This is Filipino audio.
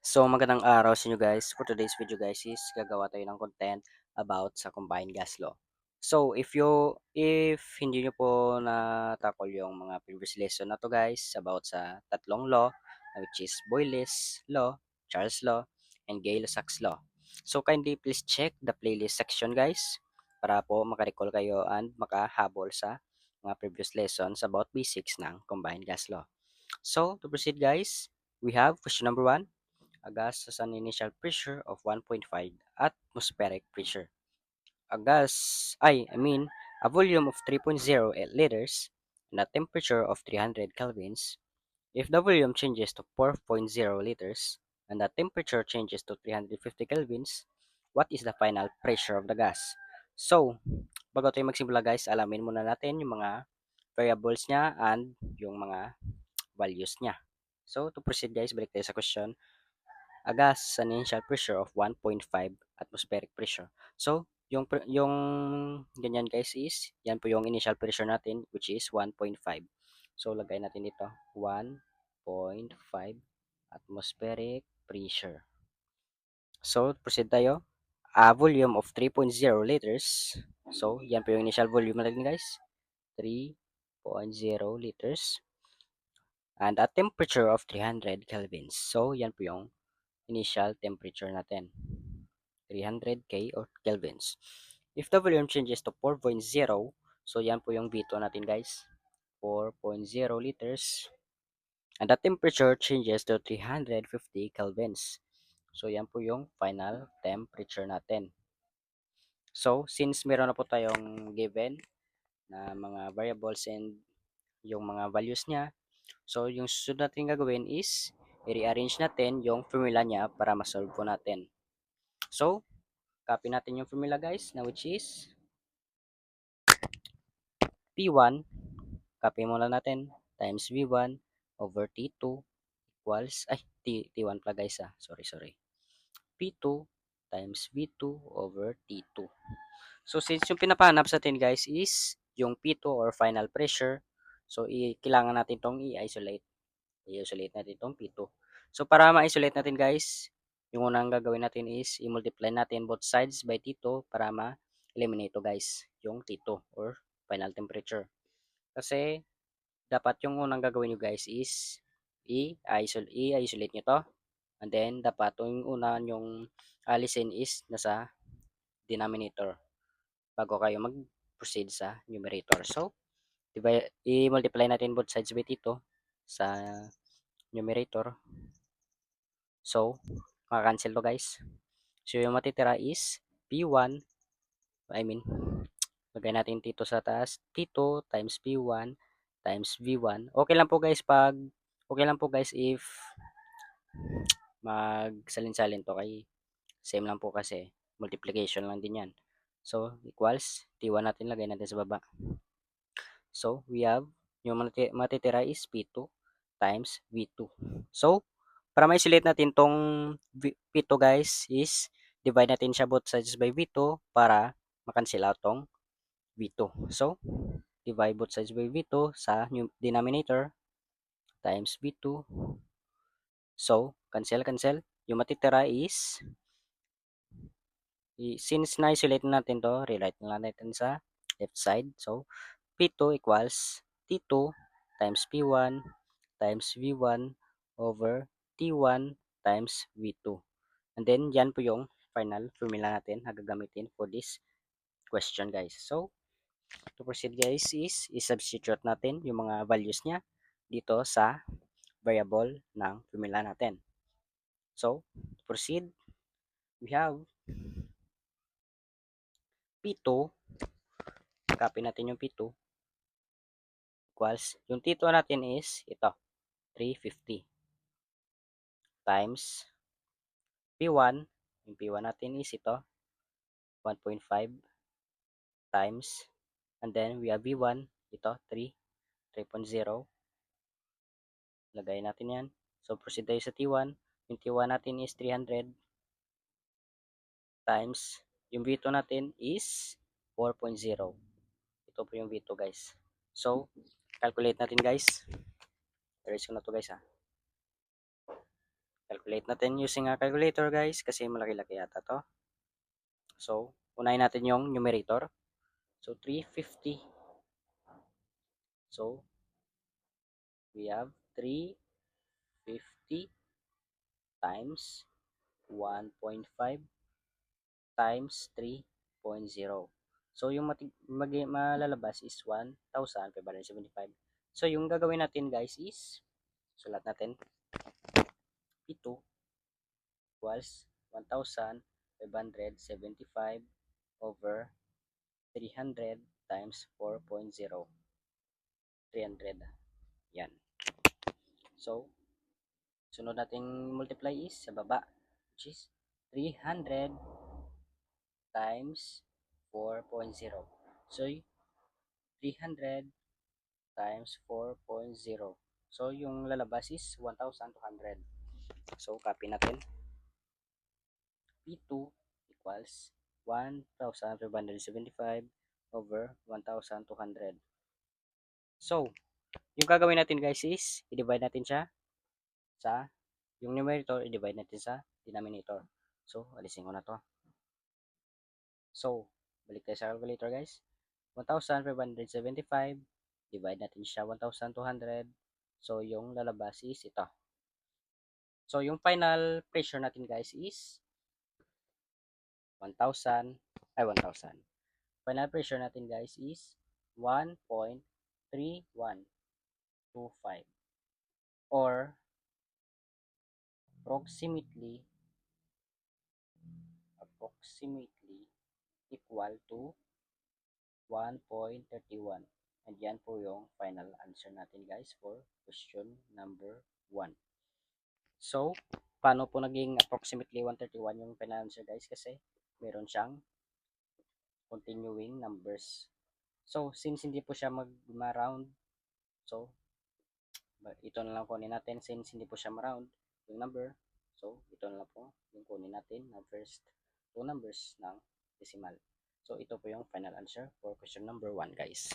So magandang araw sa inyo guys. For today's video guys is gagawa tayo ng content about sa combined gas law. So if hindi niyo po na-tackle yung mga previous lesson na to guys about sa tatlong law which is Boyle's law, Charles law, and Gay-Lussac law. So kindly please check the playlist section guys para po makarecall kayo and makahabol sa mga previous lessons about basics ng combined gas law. So to proceed guys, we have question number 1. A gas has an initial pressure of 1.5 atmospheric pressure. A volume of 3.0 liters and a temperature of 300 kelvins. If the volume changes to 4.0 liters and the temperature changes to 350 kelvins, what is the final pressure of the gas? So, bago tayo magsimula guys, alamin muna natin yung mga variables niya and yung mga values niya. So, to proceed guys, balik tayo sa question. A gas an initial pressure of 1.5 atmospheric pressure. So, yung ganyan guys is, yan po yung initial pressure natin which is 1.5. So, lagay natin dito 1.5 atmospheric pressure. So, proceed tayo. A volume of 3.0 liters. So, yan po yung initial volume natin guys. 3.0 liters. And a temperature of 300 kelvins. So, yan po yung initial temperature natin. 300 K or kelvins. If the volume changes to 4.0, so yan po yung V2 natin guys. 4.0 liters. And the temperature changes to 350 kelvins. So yan po yung final temperature natin. So since meron na po tayong given na mga variables and yung mga values niya, so yung susunod natin gagawin is i-rearrange natin yung formula niya para ma-solve po natin. So, copy natin yung formula guys na which is P1, copy muna natin, times V1 over T2 equals, T1 pala guys sorry. P2 times V2 over T2. So, since yung pinapahanap sa atin guys is yung P2 or final pressure, so kailangan natin itong i-isolate. I-isolate natin itong P2. So, para ma-isolate natin guys, yung unang gagawin natin is i-multiply natin both sides by T2 para ma-eliminate to guys, yung T2 or final temperature. Kasi, dapat yung unang gagawin nyo guys is i-isolate nyo to. And then, dapat yung una yung alisin is nasa denominator bago kayo mag-proceed sa numerator. So, i-multiply natin both sides by T2 sa numerator. So, maka-cancel to guys. So, yung matitira is P1, lagay natin dito sa taas, T2 times P1 times V1. Okay lang po guys if magsalin-salin to kay same lang po kasi multiplication lang din yan. So, equals T1 natin lagay natin sa baba. So, we have yung matitira is P2 times V2. So, para ma-isolate natin tong P2 guys is divide natin siya both sides by V2 para makancel out tong V2. So, divide both sides by V2 sa denominator times V2. So, cancel. Yung matitira is, since na-isolate natin to, rewrite na natin sa left side. So, P2 equals T2 times P1 times V1 over T1 times V2. And then, yan po yung final formula natin na gagamitin for this question guys. So, to proceed guys is i-substitute natin yung mga values niya dito sa variable ng formula natin. So, to proceed, we have P2, copy natin yung P2, equals, yung T2 natin is ito, 350 times P1, yung P1 natin is ito, 1.5 times, and then we have V1, ito, 3.0, lagay natin yan. So, proceed tayo sa T1, yung T1 natin is 300 times, yung V2 natin is 4.0. Ito po yung V2 guys. So, calculate natin guys. Erase ko na to guys Calculate natin using a calculator guys kasi malaki-laki yata to. So, unahin natin yung numerator. So, 350. So, we have 350 times 1.5 times 3.0. So, yung malalabas is 1,575. So, yung gagawin natin guys is, sulat natin, P2 equals 1,575 over 300 times 4.0. 300. Yan. So, sunod nating multiply is sa baba, which is 300 times 4.0. So, 300 times 4.0. So, yung lalabas is 1,200. So, copy natin. P2 equals 1,575 over 1,200. So, yung gagawin natin guys is, i-divide natin siya sa, yung numerator, i-divide natin sa denominator. So, alisin ko na to. So, balik tayo sa calculator guys. 1,575, divide natin siya 1,200. So, yung lalabas is ito. So, yung final pressure natin guys is 1,000. Final pressure natin guys is 1.3125 or approximately equal to 1.31. And yan po yung final answer natin guys for question number 1. So, paano po naging approximately 131 yung final answer guys? Kasi meron siyang continuing numbers. So, since hindi po siya mag-round, so, ito na lang kunin natin since hindi po siya ma-round yung number. So, ito na lang po yung kunin natin na first two numbers ng decimal. So, ito po yung final answer for question number 1 guys.